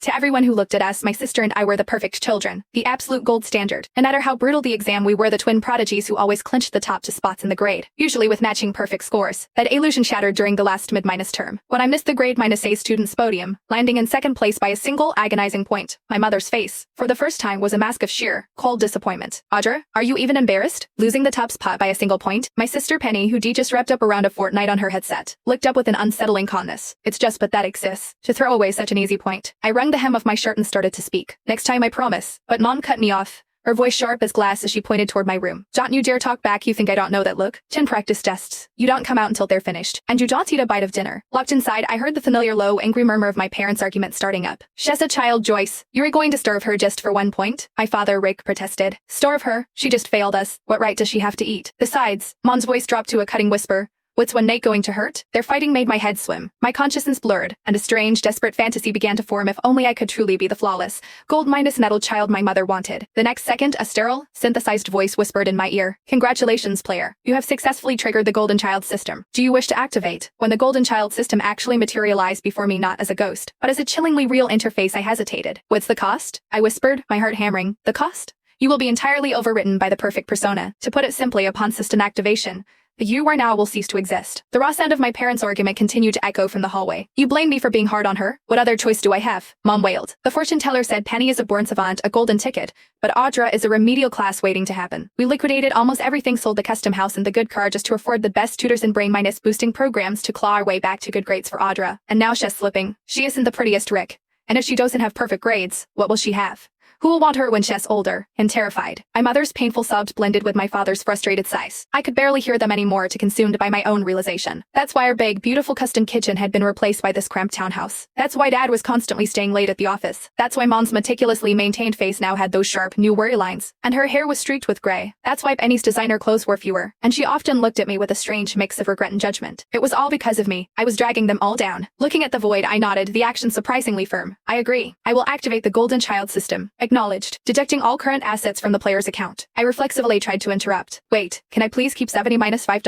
To everyone who looked at us, my sister and I were the perfect children, the absolute gold standard. No matter how brutal the exam, we were the twin prodigies who always clinched the top 2 spots in the grade, usually with matching perfect scores. That illusion shattered during the last mid-minus term, when I missed the grade -A student's podium, landing in second place by a single agonizing point. My mother's face, for the first time, was a mask of sheer, cold disappointment. Audra, are you even embarrassed? Losing the top spot by a single point? My sister Penny, who just wrapped up around a fortnight on her headset, looked up with an unsettling calmness. It's just pathetic, sis, to throw away such an easy point. I wrung the hem of my shirt and started to speak. Next time, I promise. But Mom cut me off, her voice sharp as glass as she pointed toward my room. Don't you dare talk back. You think I don't know that look? 10 practice tests. You don't come out until they're finished. And you don't eat a bite of dinner. Locked inside, I heard the familiar low, angry murmur of my parents' argument starting up. She's a child, Joyce. You're going to starve her just for 1 point? My father, Rick, protested. Starve her? She just failed us. What right does she have to eat? Besides, Mom's voice dropped to a cutting whisper. What's one Nate going to hurt? Their fighting made my head swim. My consciousness blurred, and a strange, desperate fantasy began to form. If only I could truly be the flawless, gold-nettled child my mother wanted. The next second, a sterile, synthesized voice whispered in my ear. Congratulations, player. You have successfully triggered the Golden Child system. Do you wish to activate? When the Golden Child system actually materialized before me, not as a ghost, but as a chillingly real interface, I hesitated. What's the cost? I whispered, my heart hammering. The cost? You will be entirely overwritten by the perfect persona. To put it simply, upon system activation, the you are now will cease to exist. The raw sound of my parents' argument continued to echo from the hallway. You blame me for being hard on her? What other choice do I have? Mom wailed. The fortune teller said Penny is a born savant, a golden ticket, but Audra is a remedial class waiting to happen. We liquidated almost everything, sold the custom house and the good car just to afford the best tutors and brain-minus boosting programs to claw our way back to good grades for Audra. And now she's slipping. She isn't the prettiest, Rick. And if she doesn't have perfect grades, what will she have? Who will want her when she's older and terrified? My mother's painful sobs blended with my father's frustrated sighs. I could barely hear them anymore, consumed by my own realization. That's why our big, beautiful custom kitchen had been replaced by this cramped townhouse. That's why Dad was constantly staying late at the office. That's why Mom's meticulously maintained face now had those sharp, new worry lines, and her hair was streaked with gray. That's why Penny's designer clothes were fewer, and she often looked at me with a strange mix of regret and judgment. It was all because of me. I was dragging them all down. Looking at the void, I nodded, the action surprisingly firm. I agree. I will activate the Golden Child system. Acknowledged. Deducting all current assets from the player's account. I reflexively tried to interrupt. Wait, can I please keep 70 minus $5?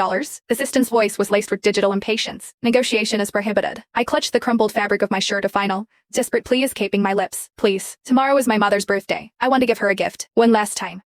The assistant's voice was laced with digital impatience. Negotiation is prohibited. I clutched the crumpled fabric of my shirt, a final, desperate plea escaping my lips. Please. Tomorrow is my mother's birthday. I want to give her a gift. One last time.